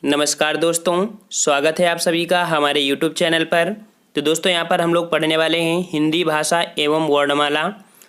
नमस्कार दोस्तों, स्वागत है आप सभी का हमारे YouTube चैनल पर। तो दोस्तों यहाँ पर हम लोग पढ़ने वाले हैं हिंदी भाषा एवं वर्णमाला।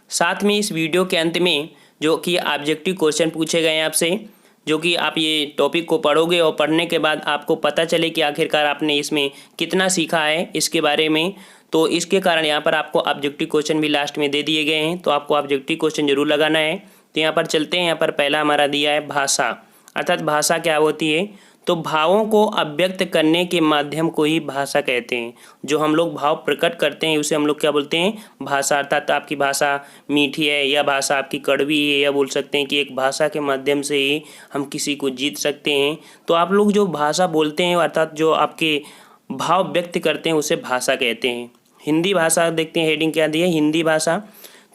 साथ में इस वीडियो के अंत में जो कि ऑब्जेक्टिव क्वेश्चन पूछे गए हैं आपसे, जो कि आप ये टॉपिक को पढ़ोगे और पढ़ने के बाद आपको पता चले कि आखिरकार आपने इसमें कितना सीखा है इसके बारे में। तो इसके कारण यहाँ पर आपको ऑब्जेक्टिव क्वेश्चन भी लास्ट में दे दिए गए हैं, तो आपको ऑब्जेक्टिव क्वेश्चन जरूर लगाना है। तो यहाँ पर चलते हैं। यहाँ पर पहला हमारा दिया है भाषा, अर्थात भाषा क्या होती है। तो भावों को अभिव्यक्त करने के माध्यम को ही भाषा कहते हैं। जो हम लोग भाव प्रकट करते हैं उसे हम लोग क्या बोलते हैं, भाषा। अर्थात आपकी भाषा मीठी है या भाषा आपकी कड़वी है, या बोल सकते हैं कि एक भाषा के माध्यम से ही हम किसी को जीत सकते हैं। तो आप लोग जो भाषा बोलते हैं अर्थात जो आपके भाव व्यक्त करते हैं उसे भाषा कहते हैं। हिंदी भाषा देखते हैं, हेडिंग क्या दी है, हिंदी भाषा।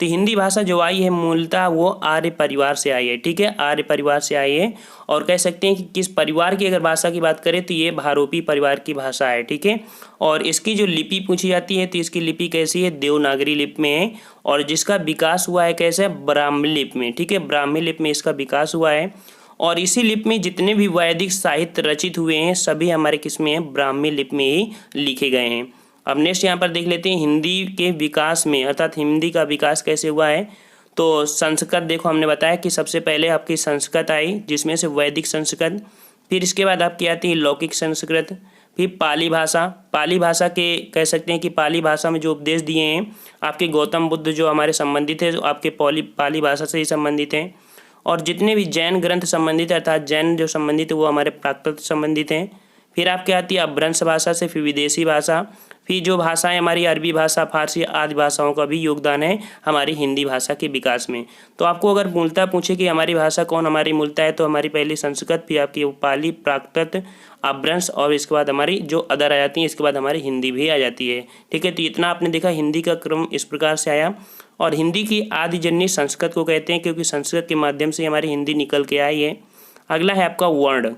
तो हिंदी भाषा जो आई है मूलतः वो आर्य परिवार से आई है, ठीक है, आर्य परिवार से आई है। और कह सकते हैं कि किस परिवार की अगर भाषा की बात करें तो ये भारोपी परिवार की भाषा है, ठीक है। और इसकी जो लिपि पूछी जाती है तो इसकी लिपि कैसी है, देवनागरी लिपि में है। और जिसका विकास हुआ है कैसे, ब्राह्मी लिपि में, ठीक है, ब्राह्मी लिपि में इसका विकास हुआ है। और इसी लिपि में जितने भी वैदिक साहित्य रचित हुए हैं सभी हमारे किस में हैं, ब्राह्मी लिपि में ही लिखे गए हैं। अब नेक्स्ट यहाँ पर देख लेते हैं हिंदी के विकास में, अर्थात हिंदी का विकास कैसे हुआ है। तो संस्कृत देखो, हमने बताया कि सबसे पहले आपकी संस्कृत आई, जिसमें से वैदिक संस्कृत, फिर इसके बाद आपकी आती है लौकिक संस्कृत, फिर पाली भाषा। पाली भाषा के कह सकते हैं कि पाली भाषा में जो उपदेश दिए हैं आपके गौतम बुद्ध जो हमारे संबंधित है, जो आपके पाली भाषा से ही संबंधित हैं। और जितने भी जैन ग्रंथ संबंधित है अर्थात जैन जो संबंधित है वो हमारे प्राकृत संबंधित हैं। फिर आपके आती है अपभ्रंश भाषा से, फिर विदेशी भाषा, फिर जो भाषाएं हमारी अरबी भाषा, फारसी आदि भाषाओं का भी योगदान है हमारी हिंदी भाषा के विकास में। तो आपको अगर मूलतः पूछे कि हमारी भाषा कौन हमारी मूलतः है, तो हमारी पहली संस्कृत, फिर आपकी पाली, प्राकृत, अपभ्रंश, और इसके बाद हमारी जो अदर आ जाती हैं, इसके बाद हमारी हिंदी भी आ जाती है, ठीक है। तो इतना आपने देखा, हिंदी का क्रम इस प्रकार से आया। और हिंदी की आदि जननी संस्कृत को कहते हैं, क्योंकि संस्कृत के माध्यम से हमारी हिंदी निकल के आई है। अगला है आपका वर्ण।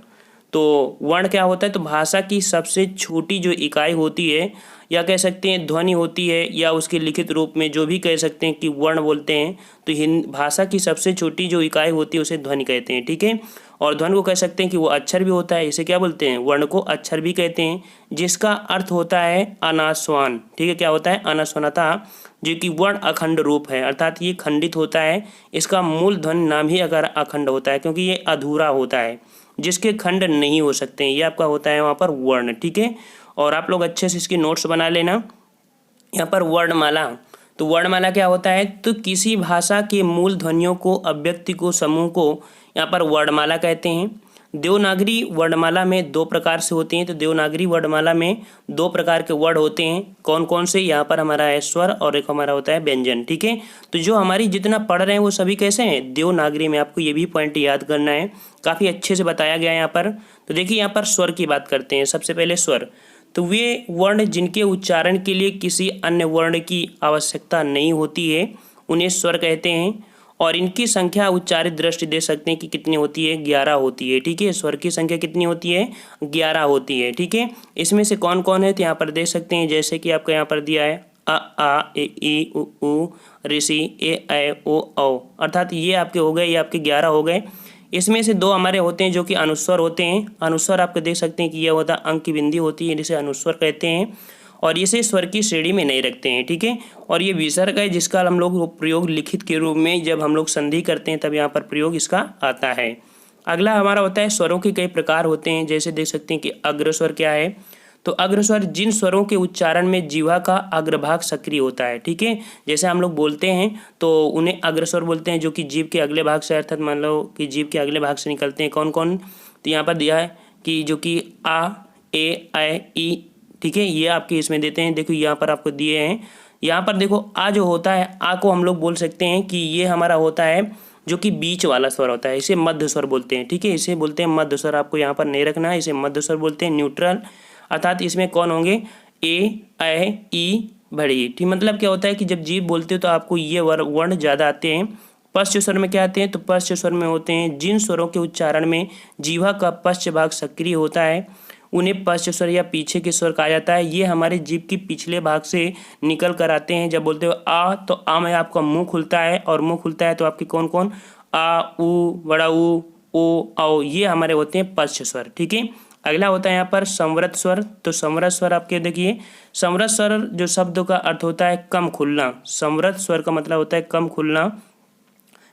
तो वर्ण क्या होता है, तो भाषा की सबसे छोटी जो इकाई होती है, या कह सकते हैं ध्वनि होती है, या उसके लिखित रूप में जो भी कह सकते हैं कि वर्ण बोलते हैं। तो भाषा की सबसे छोटी जो इकाई होती है उसे ध्वनि कहते हैं, ठीक है। और ध्वनि को कह सकते हैं कि वो अक्षर भी होता है, इसे क्या बोलते हैं, वर्ण को अक्षर भी कहते हैं, जिसका अर्थ होता है अनास्वान, ठीक है। क्या होता है, अनास्वानता, जो कि वर्ण अखंड रूप है, अर्थात ये खंडित होता है। इसका मूल ध्वनि नाम ही अगर अखंड होता है, क्योंकि ये अधूरा होता है, जिसके खंड नहीं हो सकते हैं, ये आपका होता है वहाँ पर वर्ण, ठीक है। और आप लोग अच्छे से इसकी नोट्स बना लेना। यहाँ पर वर्णमाला, तो वर्णमाला क्या होता है, तो किसी भाषा के मूल ध्वनियों को, अभिव्यक्ति को, समूह को यहाँ पर वर्णमाला कहते हैं। देवनागरी वर्णमाला में दो प्रकार से होती हैं। तो देवनागरी वर्णमाला में दो प्रकार के वर्ड होते हैं, कौन कौन से, यहाँ पर हमारा है स्वर और एक हमारा होता है व्यंजन, ठीक है। तो जो हमारी जितना पढ़ रहे हैं वो सभी कैसे हैं, देवनागरी में। आपको ये भी पॉइंट याद करना है, काफ़ी अच्छे से बताया गया है यहाँ पर। तो देखिए यहाँ पर स्वर की बात करते हैं। सबसे पहले स्वर, तो वे वर्ण जिनके उच्चारण के लिए किसी अन्य वर्ण की आवश्यकता नहीं होती है उन्हें स्वर कहते हैं। और इनकी संख्या उच्चारित दृष्टि दे सकते हैं कि कितनी होती है, 11 होती है, ठीक है। स्वर की संख्या कितनी होती है, 11 होती है, ठीक है। इसमें से कौन कौन है तो यहाँ पर देख सकते हैं, जैसे कि आपका यहाँ पर दिया है अ आ ए ई उ ऊ ऋषि ए ऐ ओ औ, अर्थात ये आपके हो गए, ये आपके 11 हो गए। इसमें से दो हमारे होते हैं जो कि अनुस्वर होते हैं। अनुस्वर आपको देख सकते हैं कि यह होता है अंक की बिंदी होती है, जिसे अनुस्वर कहते हैं। और इसे स्वर की श्रेणी में नहीं रखते हैं, ठीक है। और ये विसर्ग है जिसका हम लोग प्रयोग लिखित के रूप में जब हम लोग संधि करते हैं तब यहाँ पर प्रयोग इसका आता है। अगला हमारा होता है स्वरों के कई प्रकार होते हैं। जैसे देख सकते हैं कि अग्रस्वर क्या है, तो अग्रस्वर जिन स्वरों के उच्चारण में जीवा का अग्रभाग सक्रिय होता है, ठीक है। जैसे हम लोग बोलते हैं तो उन्हें अग्रस्वर बोलते हैं, जो कि जीभ के अगले भाग से, अर्थात मान लो कि जीभ के अगले भाग से निकलते हैं। कौन कौन, तो यहाँ पर दिया है कि जो कि आ, ए, ऐ, ई, ठीक है, ये आपके इसमें देते हैं। देखो यहाँ पर आपको दिए हैं, यहाँ पर देखो आ जो होता है, आ को हम लोग बोल सकते हैं कि ये हमारा होता है जो कि बीच वाला स्वर होता है, इसे मध्य स्वर बोलते हैं, ठीक है। इसे बोलते हैं मध्य स्वर, आपको यहाँ पर नहीं रखना है, इसे मध्य स्वर बोलते हैं। न्यूट्रल, अर्थात इसमें कौन होंगे, ए, ऐ, ई, भड़ी, ठीक। मतलब क्या होता है कि जब जीभ बोलते हो तो आपको ये वर्ण ज़्यादा आते हैं। पश्च स्वर में क्या आते हैं, तो पश्च स्वर में होते हैं जिन स्वरों के उच्चारण में जीवा का पश्च भाग सक्रिय होता है उन्हें पश्च स्वर या पीछे के स्वर कहा जाता है। ये हमारे जीभ की पिछले भाग से निकल कर आते हैं। जब बोलते हो आ, तो आ में आपका मुंह खुलता है, और मुंह खुलता है तो आपके कौन कौन, आ, उ, बड़ा उ, ओ, औ, ये हमारे होते हैं पश्च स्वर, ठीक है। अगला होता है यहाँ पर समृत स्वर। तो समृत स्वर आपके देखिए, समृत स्वर जो शब्द का अर्थ होता है कम खुलना। समृत स्वर का मतलब होता है कम खुलना।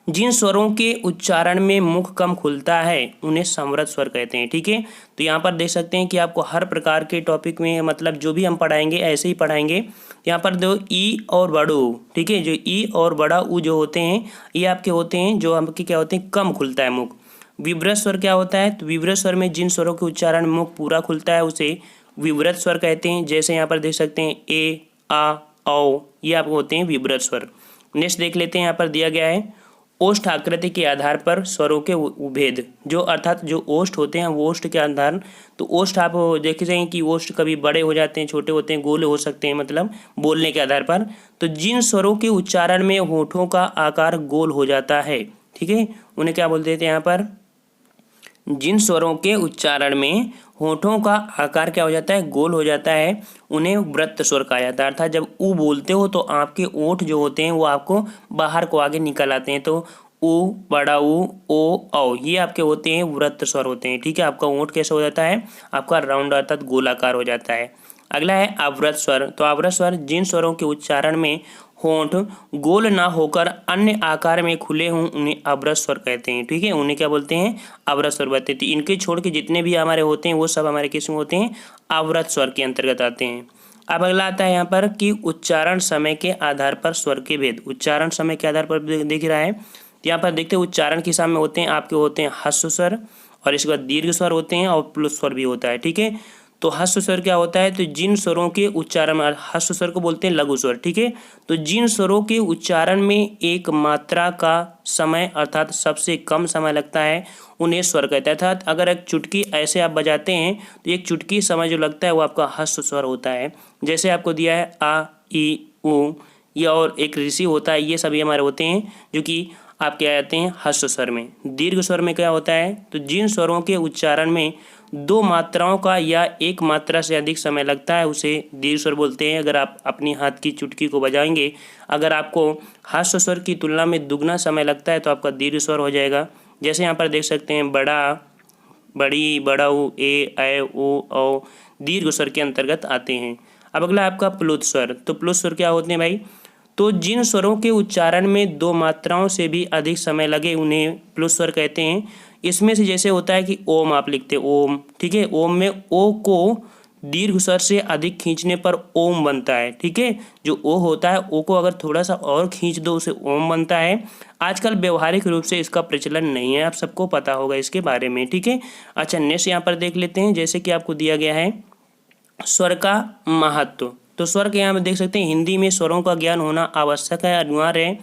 जिन स्वरों के उच्चारण में मुख कम खुलता है उन्हें समृत स्वर कहते हैं। ठीक है, तो यहाँ पर देख सकते हैं कि आपको हर प्रकार के टॉपिक में मतलब जो भी हम पढ़ाएंगे ऐसे ही पढ़ाएंगे। यहाँ पर दो ई और बड़ो ऊ, ठीक है, जो ई और बड़ा ऊ जो होते हैं ये आपके होते हैं जो आपके क्या होते हैं कम खुलता है मुख। विवृत स्वर क्या होता है, तो विवृत स्वर में जिन स्वरों के उच्चारण में मुख पूरा खुलता है उसे विवृत स्वर कहते हैं। जैसे यहाँ पर देख सकते हैं ए, आ, औ, ये आपको होते हैं विवृत स्वर। नेक्स्ट देख लेते हैं, यहाँ पर दिया गया है ओष्ठ आकृति के आधार पर स्वरों के भेद। जो अर्थात जो ओष्ठ होते हैं वो ओष्ठ के आधार, तो ओष्ठ आप देख जाएंगे कि ओष्ठ कभी बड़े हो जाते हैं, छोटे होते हैं, गोले हो सकते हैं, मतलब बोलने के आधार पर। तो जिन स्वरों के उच्चारण में होठों का आकार गोल हो जाता है, ठीक है, उन्हें क्या बोलते थे यहाँ पर, जिन स्वरों के उच्चारण में होठों का आकार क्या हो जाता है गोल हो जाता है उन्हें वृत्त स्वर कहा जाता है। अर्थात जब ऊ बोलते हो तो आपके ओठ जो होते हैं वो आपको बाहर को आगे निकल आते हैं। तो ऊ, बड़ा ऊ, ओ, औ, ये आपके होते हैं वृत्त स्वर होते हैं। ठीक है, आपका ओठ कैसे हो जाता है, आपका राउंड अर्थात गोलाकार हो जाता है। अगला है अवृत स्वर। तो अवृत स्वर जिन स्वरों के उच्चारण में होंठ गोल ना होकर अन्य आकार में खुले हों उन्हें अवृत स्वर कहते हैं। ठीक है, उन्हें क्या बोलते हैं, अवृत स्वर बोलते हैं। इनके छोड़ के जितने भी हमारे होते हैं वो सब हमारे किस में होते हैं, अवृत स्वर के अंतर्गत आते हैं। अब अगला आता है यहाँ पर कि उच्चारण समय के आधार पर स्वर के भेद। उच्चारण समय के आधार पर दिख रहा है, तो यहाँ पर देखते हैं उच्चारण के सामने होते हैं आपके होते हैं ह्रस्व स्वर और इसके बाद दीर्घ स्वर होते हैं और प्लुत स्वर भी होता है। ठीक है, तो ह्रस्व स्वर क्या होता है, तो जिन स्वरों के उच्चारण में, ह्रस्व स्वर को बोलते हैं लघु स्वर। ठीक है, तो जिन स्वरों के उच्चारण में एक मात्रा का समय अर्थात सबसे कम समय लगता है उन्हें स्वर कहते हैं। अर्थात अगर एक चुटकी ऐसे आप बजाते हैं तो एक चुटकी समय जो लगता है वो आपका ह्रस्व स्वर होता है। जैसे आपको दिया है आ, ई, उ, या और एक ऋषि होता है, ये सभी हमारे होते हैं जो कि आप क्या आते हैं ह्रस्व स्वर में। दीर्घ स्वर में क्या होता है, तो जिन स्वरों के उच्चारण में दो मात्राओं का या एक मात्रा से अधिक समय लगता है उसे दीर्घ स्वर बोलते हैं। अगर आप अपनी हाथ की चुटकी को बजाएंगे, अगर आपको ह्रस्व स्वर की तुलना में दुगना समय लगता है तो आपका दीर्घ स्वर हो जाएगा। जैसे यहाँ पर देख सकते हैं बड़ा, बड़ी, बड़ाऊ, ए, ऐ, ओ, औ, दीर्घ स्वर के अंतर्गत आते हैं। अब अगला आपका प्लुत स्वर। तो प्लुत स्वर क्या होते हैं भाई, तो जिन स्वरों के उच्चारण में दो मात्राओं से भी अधिक समय लगे उन्हें प्लुत स्वर कहते हैं। इसमें से जैसे होता है कि ओम आप लिखते हैं ओम, ठीक है, ओम में ओ को दीर्घ स्वर से अधिक खींचने पर ओम बनता है। ठीक है, जो ओ होता है ओ को अगर थोड़ा सा और खींच दो उसे ओम बनता है। आजकल व्यवहारिक रूप से इसका प्रचलन नहीं है, आप सबको पता होगा इसके बारे में। ठीक है, अच्छा नेक्स्ट यहाँ पर देख लेते हैं, जैसे कि आपको दिया गया है स्वर का महत्व। तो स्वर के यहाँ पे देख सकते हैं हिंदी में स्वरों का ज्ञान होना आवश्यक है, अनिवार्य है।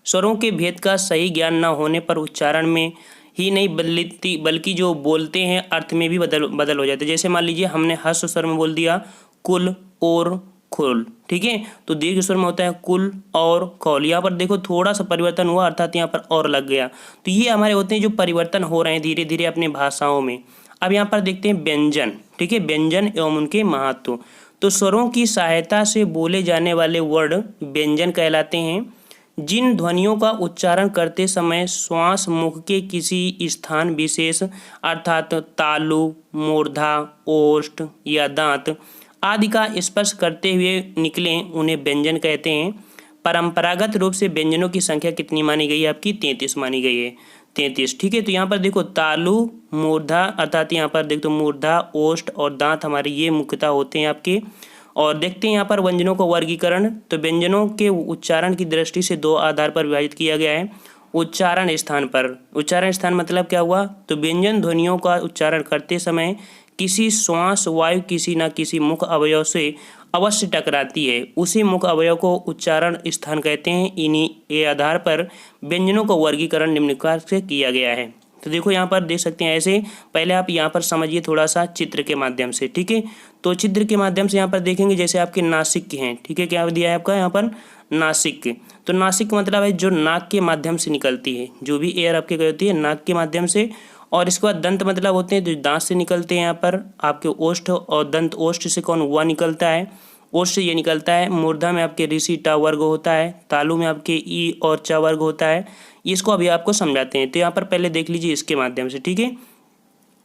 स्वरों के भेद का सही ज्ञान न होने पर उच्चारण में ही नहीं बदलती बल्कि जो बोलते हैं अर्थ में भी बदल हो जाते हैं। जैसे मान लीजिए हमने ह्रस्व स्वर में बोल दिया कुल और खुल, ठीक है, तो दीर्घ स्वर में होता है कुल और खौल। यहाँ पर देखो थोड़ा सा परिवर्तन हुआ अर्थात यहाँ पर और लग गया। तो ये हमारे होते हैं जो परिवर्तन हो रहे हैं धीरे धीरे अपने भाषाओं में। अब यहाँ पर देखते हैं व्यंजन। ठीक है, व्यंजन एवं उनके महत्व। तो स्वरों की सहायता से बोले जाने वाले वर्ड व्यंजन कहलाते हैं। जिन ध्वनियों का उच्चारण करते समय श्वास मुख के किसी स्थान विशेष अर्थात तालु, मूर्धा, ओष्ठ या दांत आदि का स्पर्श करते हुए निकले उन्हें व्यंजन कहते हैं। परंपरागत रूप से व्यंजनों की संख्या कितनी मानी गई है, आपकी 33 मानी गई है, 33। ठीक है, तो यहाँ पर देखो तालु, मूर्धा अर्थात यहाँ पर देखो मूर्धा, ओष्ठ और दांत हमारे ये मुख्यतः होते हैं आपके। और देखते हैं यहाँ पर व्यंजनों का वर्गीकरण। तो व्यंजनों के उच्चारण की दृष्टि से दो आधार पर विभाजित किया गया है। उच्चारण स्थान पर, उच्चारण स्थान मतलब क्या हुआ, तो व्यंजन ध्वनियों का उच्चारण करते समय किसी श्वास वायु किसी न किसी मुख अवयव से अवश्य टकराती है, उसी मुख अवयव को उच्चारण स्थान कहते हैं। इन्हीं के आधार पर व्यंजनों का वर्गीकरण निम्न प्रकार से किया गया है। तो देखो यहाँ पर देख सकते हैं ऐसे, पहले आप यहाँ पर समझिए थोड़ा सा चित्र के माध्यम से। ठीक है, तो चित्र के माध्यम से यहाँ पर देखेंगे जैसे आपके नासिक के हैं। ठीक है, क्या दिया है आपका यहाँ पर नासिक। तो नासिक का मतलब है जो नाक के माध्यम से निकलती है, जो भी एयर आपके गई होती है नाक के माध्यम से। और इसके बाद दंत मतलब होते हैं जो दांत से निकलते हैं। यहाँ पर आपके ओष्ठ और दंत, ओष्ठ से कौन हुआ निकलता है, ओष्ठ से ये निकलता है। मूर्धा में आपके ऋषि टा वर्ग होता है, तालु में आपके ई और च वर्ग होता है। इसको अभी आपको समझाते हैं। तो यहाँ पर पहले देख लीजिए इसके माध्यम से। ठीक है,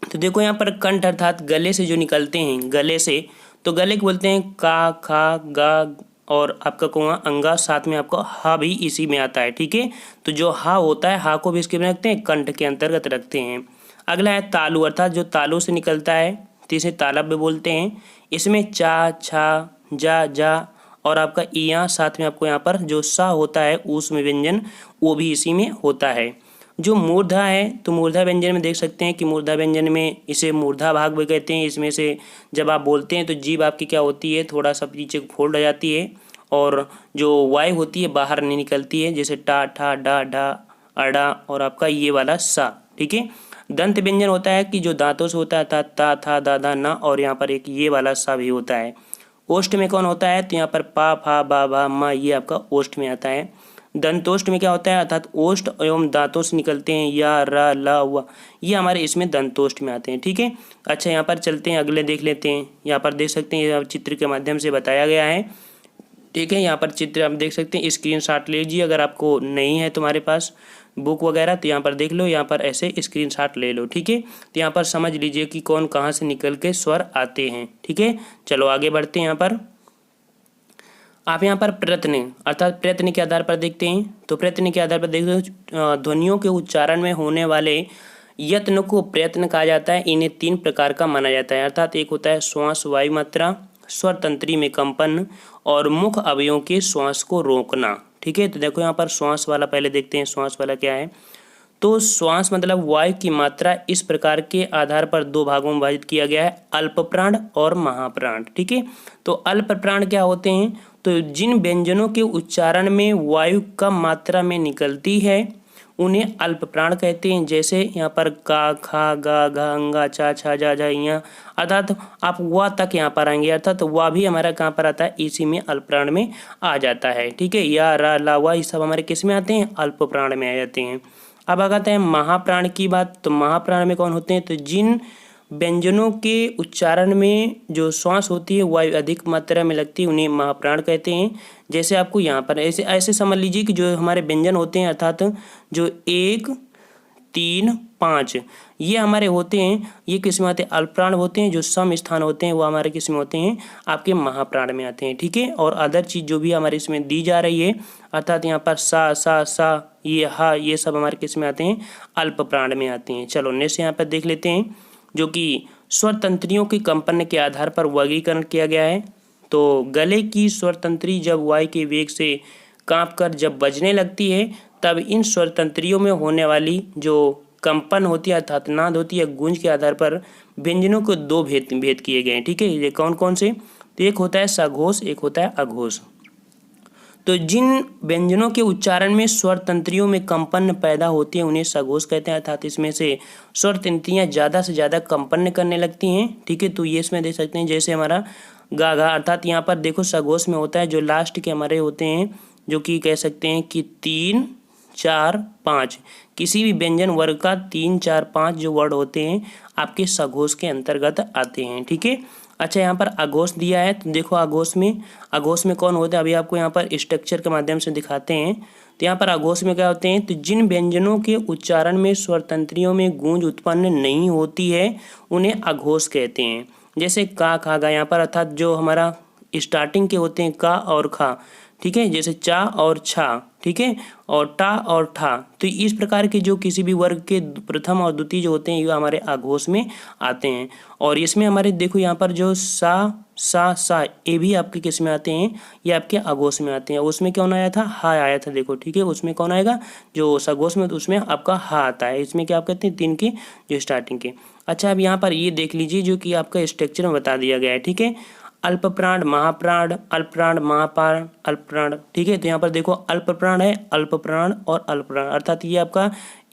तो देखो यहाँ पर कंठ अर्थात गले से जो निकलते हैं, गले से, तो गले को बोलते हैं का, खा, गा और आपका कुआं अंगा, साथ में आपका हा भी इसी में आता है। ठीक है, तो जो हा होता है, हा को भी इसके में रखते हैं, कंठ के अंतर्गत रखते हैं। अगला है तालु अर्थात जो तालु से निकलता है, तो इसे तालब भी बोलते हैं। इसमें चा, छा, जा और आपका इया, साथ में आपको यहाँ पर जो सा होता है ऊष्म व्यंजन, वो भी इसी में होता है। जो मूर्धा है, तो मूर्धा व्यंजन में देख सकते हैं कि मूर्धा व्यंजन में इसे मूर्धा भाग भी कहते हैं। इसमें से जब आप बोलते हैं तो जीभ आपकी क्या होती है, थोड़ा सा पीछे फोल्ड हो जाती है और जो वायु होती है बाहर नहीं निकलती है, जैसे टा, ठा, डा, ढा, अड़ा और आपका ये वाला सा। ठीक है, दंत व्यंजन होता है कि जो दांतों से होता है, ता, था, दा, दा, ना और यहाँ पर एक ये वाला सा भी होता है। ओष्ठ में कौन होता है, तो यहाँ पर पा, फा, बा, भा, मा, ये आपका ओष्ठ में आता है। दंतोष्ठ में क्या होता है, अर्थात ओष्ठ एवं दांतों से निकलते हैं, या, रा, ला, वा, ये हमारे इसमें दंतोष्ठ में आते हैं। ठीक है, अच्छा यहाँ पर चलते हैं, अगले देख लेते हैं। यहाँ पर देख सकते हैं, यहाँ चित्र के माध्यम से बताया गया है। ठीक है, यहाँ पर चित्र आप देख सकते हैं, स्क्रीनशॉट लीजिए। अगर आपको नहीं है तुम्हारे पास बुक वगैरह तो यहाँ पर देख लो, यहाँ पर ऐसे स्क्रीनशॉट ले लो। ठीक है, तो यहाँ पर समझ लीजिए कि कौन कहाँ से निकल के स्वर आते हैं। ठीक है, चलो आगे बढ़ते हैं। यहाँ पर आप यहाँ पर प्रयत्न अर्थात प्रयत्न के आधार पर देखते हैं। तो प्रयत्न के आधार पर देखते हो, ध्वनियों के उच्चारण में होने वाले यत्न को प्रयत्न कहा जाता है। इन्हें 3 प्रकार का माना जाता है, अर्थात एक होता है श्वास वायु मात्रा, स्वर तंत्री में कंपन और मुख अवयवों के श्वास को रोकना। ठीक है, तो देखो यहाँ पर श्वास वाला पहले देखते हैं, श्वास वाला क्या है। तो श्वास मतलब वायु की मात्रा इस प्रकार के आधार पर 2 भागों में विभाजित किया गया है, अल्प प्राण और महाप्राण। ठीक है, तो अल्प प्राण क्या होते हैं, तो जिन व्यंजनों के उच्चारण में वायु कम मात्रा में निकलती है उन्हें अल्प प्राण कहते हैं। जैसे यहाँ पर का, खा, गा, घा, अंगा, चा, छा, जा, जा, यहाँ, अर्थात आप वा तक यहाँ पर आएंगे, अर्थात वा भी हमारा कहाँ पर आता है, इसी में अल्प प्राण में आ जाता है। ठीक है, या, रा, ला, वा, ये सब हमारे किस में आते हैं, अल्प प्राण में आ जाते हैं। अब आते हैं महाप्राण की बात। तो महाप्राण में कौन होते हैं, तो जिन व्यंजनों के उच्चारण में जो श्वास होती है वायु अधिक मात्रा में लगती है उन्हें महाप्राण कहते हैं। जैसे आपको यहाँ पर ऐसे ऐसे समझ लीजिए कि जो हमारे व्यंजन होते हैं, अर्थात जो 1, 3, 5 ये हमारे होते हैं, ये किस में आते हैं, अल्पप्राण होते हैं। जो सम स्थान होते हैं वो हमारे किस में होते हैं, आपके महाप्राण में आते हैं। ठीक है, और अदर चीज़ जो भी हमारे इसमें दी जा रही है, अर्थात यहाँ पर सा, सा, ये हा, ये सब हमारे किस में आते हैं, अल्प प्राण में आते हैं। चलो नेक्स्ट यहाँ पर देख लेते हैं, जो कि स्वर तंत्रियों के कंपन के आधार पर वर्गीकरण किया गया है। तो गले की स्वर तंत्री जब वायु के वेग से कांपकर जब बजने लगती है, तब इन स्वर तंत्रियों में होने वाली जो कंपन होती है अर्थात नाद होती है, गूंज के आधार पर व्यंजनों को 2 भेद किए गए हैं। ठीक है, ये कौन कौन से, तो एक होता है सघोष, एक होता है अघोष। तो जिन व्यंजनों के उच्चारण में स्वर तंत्रियों में कंपन पैदा होती है उन्हें सघोष कहते हैं, अर्थात इसमें से स्वर तंत्रियाँ ज़्यादा से ज़्यादा कंपन करने लगती हैं। ठीक है, तो ये इसमें देख सकते हैं, जैसे हमारा गा, घा, अर्थात यहाँ पर देखो सघोष में होता है जो लास्ट के हमारे होते हैं, जो कि कह सकते हैं कि 3, 4, 5 किसी भी व्यंजन वर्ग का 3, 4, 5 जो वर्ड होते हैं आपके सघोष के अंतर्गत आते हैं। ठीक है, अच्छा यहाँ पर अघोष दिया है, तो देखो अघोष में कौन होता है, अभी आपको यहाँ पर स्ट्रक्चर के माध्यम से दिखाते हैं। तो यहाँ पर अघोष में क्या होते हैं, तो जिन व्यंजनों के उच्चारण में स्वर तंत्रियों में गूंज उत्पन्न नहीं होती है उन्हें अघोष कहते हैं। जैसे का, खा, गा, यहाँ पर अर्थात जो हमारा स्टार्टिंग के होते हैं का और खा। ठीक है, जैसे चा और छा, ठीक है, और टा और ठा, तो इस प्रकार के जो किसी भी वर्ग के प्रथम और द्वितीय जो होते हैं ये हमारे अघोष में आते हैं। और इसमें हमारे देखो यहाँ पर जो सा ये भी आपके किस में आते हैं, ये आपके अघोष में आते हैं। उसमें कौन आया था, हा आया था, देखो। ठीक है, उसमें कौन आएगा, जो सघोष में, तो उसमें आपका हा आता है। इसमें क्या आप कहते हैं, 3 के जो स्टार्टिंग के। अच्छा, अब यहाँ पर ये देख लीजिए जो कि आपका स्ट्रक्चर में बता दिया गया है। ठीक है, अल्प प्राण, महाप्राण, अल्प प्राण, महाप्राण, अल्प प्राण। ठीक है, तो यहाँ पर देखो अल्प प्राण है, अल्प प्राण और अल्प प्राण, अर्थात ये आपका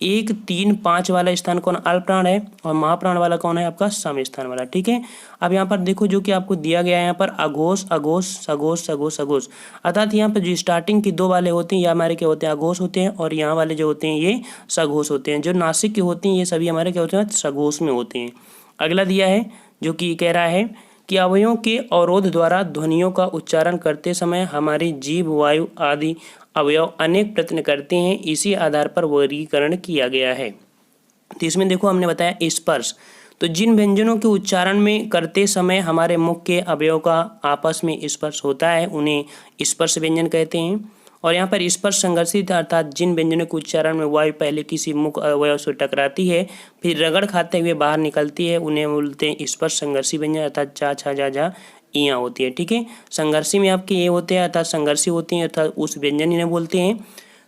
1, 3, 5 वाला स्थान कौन, अल्प प्राण है, और महाप्राण वाला कौन है, आपका सम स्थान वाला। ठीक है, अब यहाँ पर देखो जो कि आपको दिया गया है यहाँ पर अघोष, अघोष, सघोष, सघोष, अघोष, अर्थात यहाँ पर जो स्टार्टिंग के 2 वाले होते हैं ये हमारे क्या होते हैं, अघोष होते हैं, और यहाँ वाले जो होते हैं ये सघोष होते हैं। जो नासिक के होते हैं ये सभी हमारे क्या होते हैं, सघोष में होते हैं। अगला दिया है जो कि कह रहा है कि अवयवों के अवरोध द्वारा ध्वनियों का उच्चारण करते समय हमारी जीभ, वायु आदि अवयव अनेक प्रयत्न करते हैं, इसी आधार पर वर्गीकरण किया गया है। तो इसमें देखो हमने बताया स्पर्श, तो जिन व्यंजनों के उच्चारण में करते समय हमारे मुख के अवयव का आपस में स्पर्श होता है उन्हें स्पर्श व्यंजन कहते हैं। और यहाँ पर स्पर्श संघर्षित अर्थात जिन व्यंजनों के उच्चारण में वायु पहले किसी मुख अवयव से टकराती है फिर रगड़ खाते हुए बाहर निकलती है उन्हें बोलते हैं स्पर्श संघर्षी व्यंजन अर्थात चा छा जा जा इयाँ होती है। ठीक है, संघर्षी में आपके ये होते हैं अर्थात संघर्षी होती हैं अर्थात उस व्यंजन इन्हें बोलते हैं।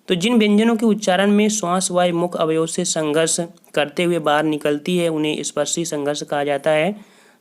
तो जिन व्यंजनों के उच्चारण में श्वास वायु मुख अवयव से संघर्ष करते हुए बाहर निकलती है उन्हें स्पर्शी संघर्ष कहा जाता है।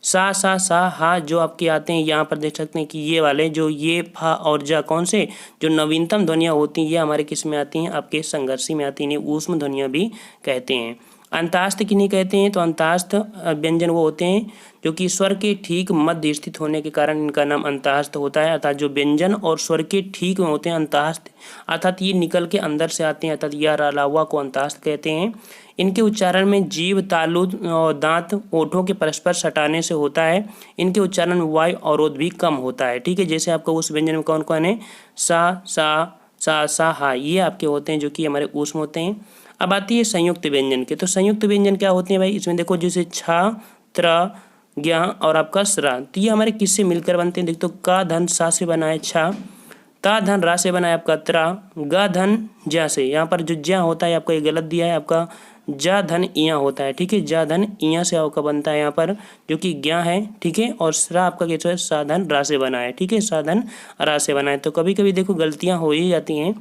सा हा जो आपके आते हैं यहाँ पर देख सकते हैं कि ये वाले जो ये फा और जा कौन से जो नवीनतम ध्वनियाँ होती हैं ये हमारे किस में आती हैं, आपके संघर्षी में आती हैं, ऊष्म ध्वनियाँ भी कहते हैं। अंतास्थ किन्हें कहते हैं, तो अंतास्थ व्यंजन वो होते हैं जो कि स्वर के ठीक मध्य स्थित होने के कारण इनका नाम अंतास्थ होता है। अर्थात जो व्यंजन और स्वर के ठीक में होते हैं अंतास्थ अर्थात ये निकल के अंदर से आते हैं अर्थात या रालावा को अंतास्थ कहते हैं। इनके उच्चारण में जीभ तालु और दांत ओठों के परस्पर सटाने से होता है। इनके उच्चारण में वायु अवरोध भी कम होता है। ठीक है, जैसे आपका उस व्यंजन में कौन कौन है, सा हा ये आपके होते हैं जो कि हमारे ऊष्म होते हैं। अब आती है संयुक्त व्यंजन के। तो संयुक्त व्यंजन क्या होते हैं भाई, इसमें देखो जैसे छा त्र ज्ञा और आपका स्रा, तो ये हमारे किससे मिलकर बनते हैं, देख तो का धन सा से बना है छा, ता धन रा से बना है आपका त्रा, गा धन ज्या से, यहाँ पर जो ज्या होता है आपका ये गलत दिया है, आपका जा धन इया होता है। ठीक है, जा धन इया से आपका बनता है यहाँ पर जो कि ज्ञा है। ठीक है, और स्रा आपका कैसे है, सा धन रा से बना है। ठीक है, सा धन रा से बना है। तो कभी कभी देखो गलतियाँ हो ही जाती हैं।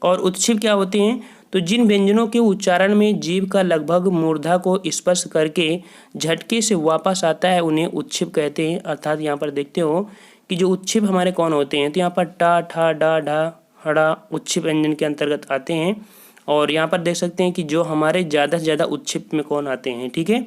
और उत्क्षिप क्या होते हैं, तो जिन व्यंजनों के उच्चारण में जीभ का लगभग मूर्धा को स्पर्श करके झटके से वापस आता है उन्हें उत्क्षिप कहते हैं। अर्थात यहाँ पर देखते हो कि जो उत्क्षिप हमारे कौन होते हैं, तो यहाँ पर टा ठा डा ढा हड़ा उत्क्षिप व्यंजन के अंतर्गत आते हैं। और यहाँ पर देख सकते हैं कि जो हमारे ज़्यादा से ज़्यादा उत्क्षिप में कौन आते हैं। ठीक है,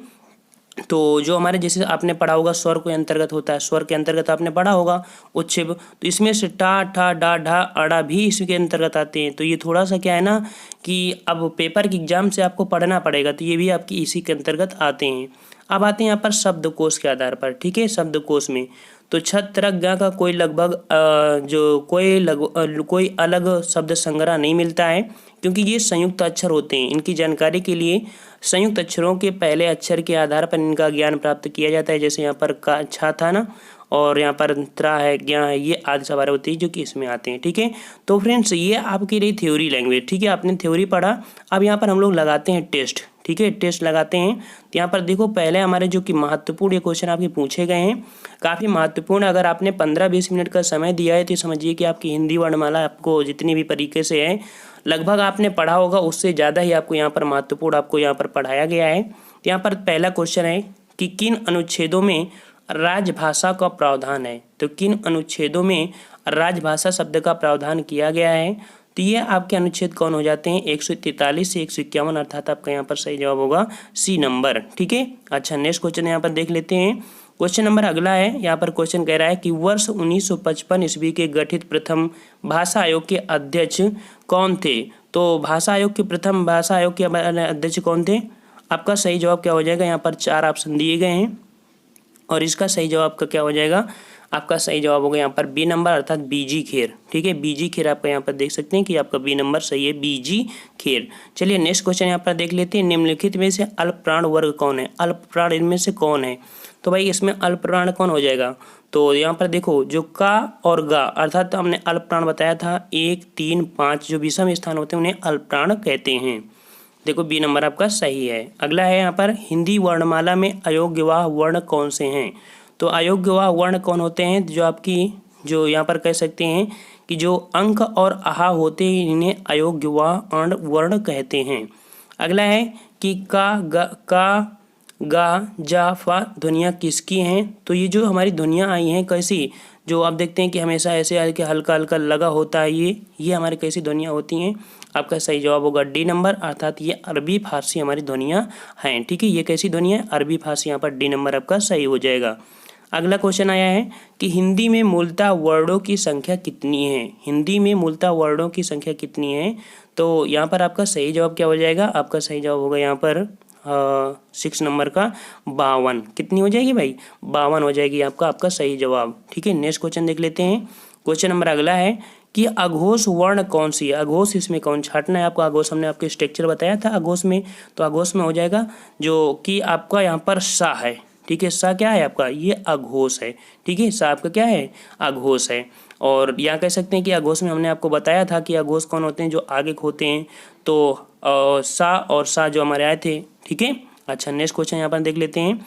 तो जो हमारे जैसे आपने पढ़ा होगा स्वर के अंतर्गत होता है, स्वर के अंतर्गत आपने पढ़ा होगा उत्क्षिप, तो इसमें से टा ठा डा ढा अड़ा भी इसके अंतर्गत आते हैं। तो ये थोड़ा सा क्या है ना कि अब पेपर के एग्जाम से आपको पढ़ना पड़ेगा, तो ये भी आपकी इसी के अंतर्गत आते हैं। अब आते हैं यहाँ पर शब्दकोश के आधार पर। ठीक है, शब्दकोश में तो छत्रज्ञा का कोई लगभग कोई अलग शब्द संग्रह नहीं मिलता है क्योंकि ये संयुक्त अक्षर होते हैं। इनकी जानकारी के लिए संयुक्त अक्षरों के पहले अक्षर के आधार पर इनका ज्ञान प्राप्त किया जाता है। जैसे यहाँ पर का छा था ना, और यहाँ पर त्रा है, ज्ञा है, ये आदि सवार होती है जो कि इसमें आते हैं। ठीक है, तो फ्रेंड्स ये आपकी रही थ्योरी लैंग्वेज। ठीक है, आपने थ्योरी पढ़ा। अब यहाँ पर हम लोग लगाते हैं टेस्ट। ठीक है, टेस्ट लगाते हैं। तो यहाँ पर देखो पहले हमारे जो कि महत्वपूर्ण ये क्वेश्चन आपके पूछे गए हैं, काफ़ी महत्वपूर्ण। अगर आपने 15-20 मिनट का समय दिया है तो समझिए कि आपकी हिंदी वर्णमाला आपको जितनी भी तरीके से है लगभग आपने पढ़ा होगा उससे ज़्यादा ही आपको यहाँ पर महत्वपूर्ण आपको यहाँ पर पढ़ाया गया है। तो यहाँ पर पहला क्वेश्चन है कि किन अनुच्छेदों में राजभाषा का प्रावधान है। तो किन अनुच्छेदों में राजभाषा शब्द का प्रावधान किया गया है, तो ये आपके अनुच्छेद कौन हो जाते हैं, 143 से 151, अर्थात आपका यहाँ पर सही जवाब होगा सी नंबर। ठीक है, अच्छा नेक्स्ट क्वेश्चन यहाँ पर देख लेते हैं। क्वेश्चन नंबर अगला है, यहाँ पर क्वेश्चन कह रहा है कि वर्ष 1955 ईस्वी के गठित प्रथम भाषा आयोग के अध्यक्ष कौन थे। तो भाषा आयोग के प्रथम भाषा आयोग के अध्यक्ष कौन थे, आपका सही जवाब क्या हो जाएगा, यहाँ पर 4 ऑप्शन दिए गए हैं और इसका सही जवाब का क्या हो जाएगा, आपका सही जवाब होगा यहाँ पर बी नंबर अर्थात बीजी खेर। ठीक है, बीजी खेर आपका यहाँ पर देख सकते हैं कि आपका बी नंबर सही है, बीजी खेर। चलिए नेक्स्ट क्वेश्चन यहाँ पर देख लेते हैं। निम्नलिखित में से अल्प प्राण वर्ग कौन है, अल्प प्राण इनमें से कौन है। तो भाई इसमें अल्प प्राण कौन हो जाएगा, तो यहाँ पर देखो जो का और गा अर्थात हमने अल्प प्राण बताया था 1, 3, 5 जो विषम स्थान होते हैं उन्हें अल्प प्राण कहते हैं। देखो बी नंबर आपका सही है। अगला है यहाँ पर हिंदी वर्णमाला में अयोग्यवाह वर्ण कौन से हैं। तो अयोग्यवाह वर्ण कौन होते हैं, जो आपकी जो यहाँ पर कह सकते हैं कि जो अंक और आहा होते हैं इन्हें अयोग्यवाह वर्ण कहते हैं। अगला है कि का गा जा फा ध्वनियाँ किसकी हैं। तो ये जो हमारी ध्वनियाँ आई हैं कैसी, जो आप देखते हैं कि हमेशा ऐसे कि हल्का हल्का लगा होता है, ये हमारी कैसी ध्वनियाँ होती हैं, आपका सही जवाब होगा डी नंबर अर्थात ये अरबी फारसी हमारी ध्वनियाँ हैं। ठीक है, ये कैसी ध्वनियाँ, अरबी फारसी, यहाँ पर डी नंबर आपका सही हो जाएगा। अगला क्वेश्चन आया है कि हिंदी में मूलतः वर्णों की संख्या कितनी है, हिंदी में मूलतः वर्णों की संख्या कितनी है। तो यहाँ पर आपका सही जवाब क्या हो जाएगा, आपका सही जवाब होगा यहाँ पर 6 नंबर का 52। कितनी हो जाएगी भाई, 52 हो जाएगी आपका सही जवाब। ठीक है, नेक्स्ट क्वेश्चन देख लेते हैं। क्वेश्चन नंबर अगला है कि अघोष वर्ण कौन सी है, अघोष इसमें कौन छाटना है आपको। अघोष हमने आपके स्ट्रक्चर बताया था अघोष में, तो अघोष में हो जाएगा जो कि आपका यहाँ पर सा है, ठीक है। सा क्या है आपका, ये अघोष है, ठीक है। सा आपका क्या है, अघोष है। और यहाँ कह सकते हैं कि अघोष में हमने आपको बताया था कि अघोष कौन होते हैं, जो आगे होते हैं। तो सा और सा जो हमारे आए थे, ठीक है। अच्छा, नेक्स्ट क्वेश्चन यहाँ पर देख लेते हैं।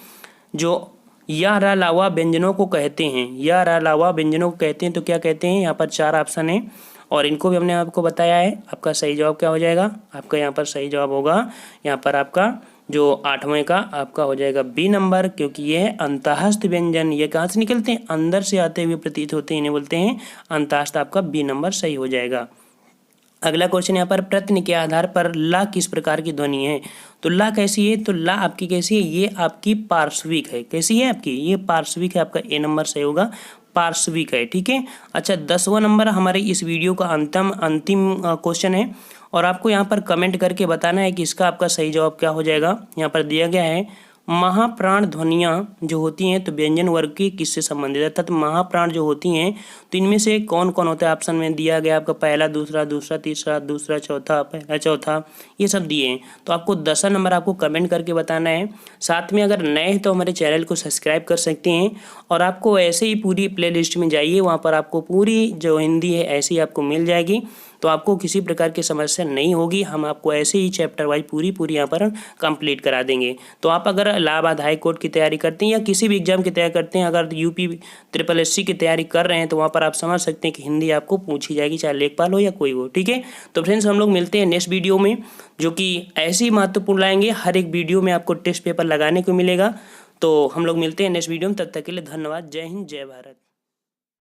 जो या रा लावा व्यंजनों को कहते हैं, या रा लावा व्यंजनों को कहते हैं, तो क्या कहते हैं। यहाँ पर 4 ऑप्शन है और इनको भी हमने आपको बताया है। आपका सही जवाब क्या हो जाएगा, आपका यहाँ पर सही जवाब होगा यहाँ पर आपका जो 8वें का आपका हो जाएगा बी नंबर, क्योंकि ये है अंतःस्थ व्यंजन। ये कहाँ से निकलते हैं, अंदर से आते हुए प्रतीत होते हैं, इन्हें बोलते हैं अंतःस्थ। आपका बी नंबर सही हो जाएगा। अगला क्वेश्चन यहाँ पर प्रत्यय के आधार पर ला किस प्रकार की ध्वनि है। तो ला कैसी है, तो ला आपकी कैसी है, ये आपकी पार्श्विक है। कैसी है आपकी, ये पार्श्विक है। आपका ए नंबर सही होगा, पार्श्विक है, ठीक है। अच्छा, 10वां नंबर हमारे इस वीडियो का अंतिम क्वेश्चन है और आपको यहाँ पर कमेंट करके बताना है कि इसका आपका सही जवाब क्या हो जाएगा। यहाँ पर दिया गया है महाप्राण ध्वनियाँ जो होती हैं तो व्यंजन वर्ग की किससे संबंधित है। अर्थात महाप्राण जो होती हैं तो इनमें से कौन कौन होता है। ऑप्शन में दिया गया आपका पहला, दूसरा, दूसरा, तीसरा, दूसरा, चौथा, पहला, चौथा, ये सब दिए हैं। तो आपको 10वां नंबर आपको कमेंट करके बताना है। साथ में अगर नए हैं तो हमारे चैनल को सब्सक्राइब कर सकते हैं और आपको ऐसे ही पूरी प्लेलिस्ट में जाइए, वहाँ पर आपको पूरी जो हिंदी है ऐसी आपको मिल जाएगी। तो आपको किसी प्रकार की समस्या नहीं होगी। हम आपको ऐसे ही चैप्टर वाइज पूरी यहाँ पर कंप्लीट करा देंगे। तो आप अगर इलाहाबाद हाई कोर्ट की तैयारी करते हैं या किसी भी एग्जाम की तैयारी करते हैं, अगर यूपी SSC की तैयारी कर रहे हैं, तो वहाँ पर आप समझ सकते हैं कि हिंदी आपको पूछी जाएगी, चाहे लेखपाल हो या कोई हो, ठीक है। तो फ्रेंड्स, हम लोग मिलते हैं नेक्स्ट वीडियो में, जो कि ऐसे ही महत्वपूर्ण लाएंगे। हर एक वीडियो में आपको टेस्ट पेपर लगाने को मिलेगा। तो हम लोग मिलते हैं नेक्स्ट वीडियो में, तब तक के लिए धन्यवाद। जय हिंद, जय भारत।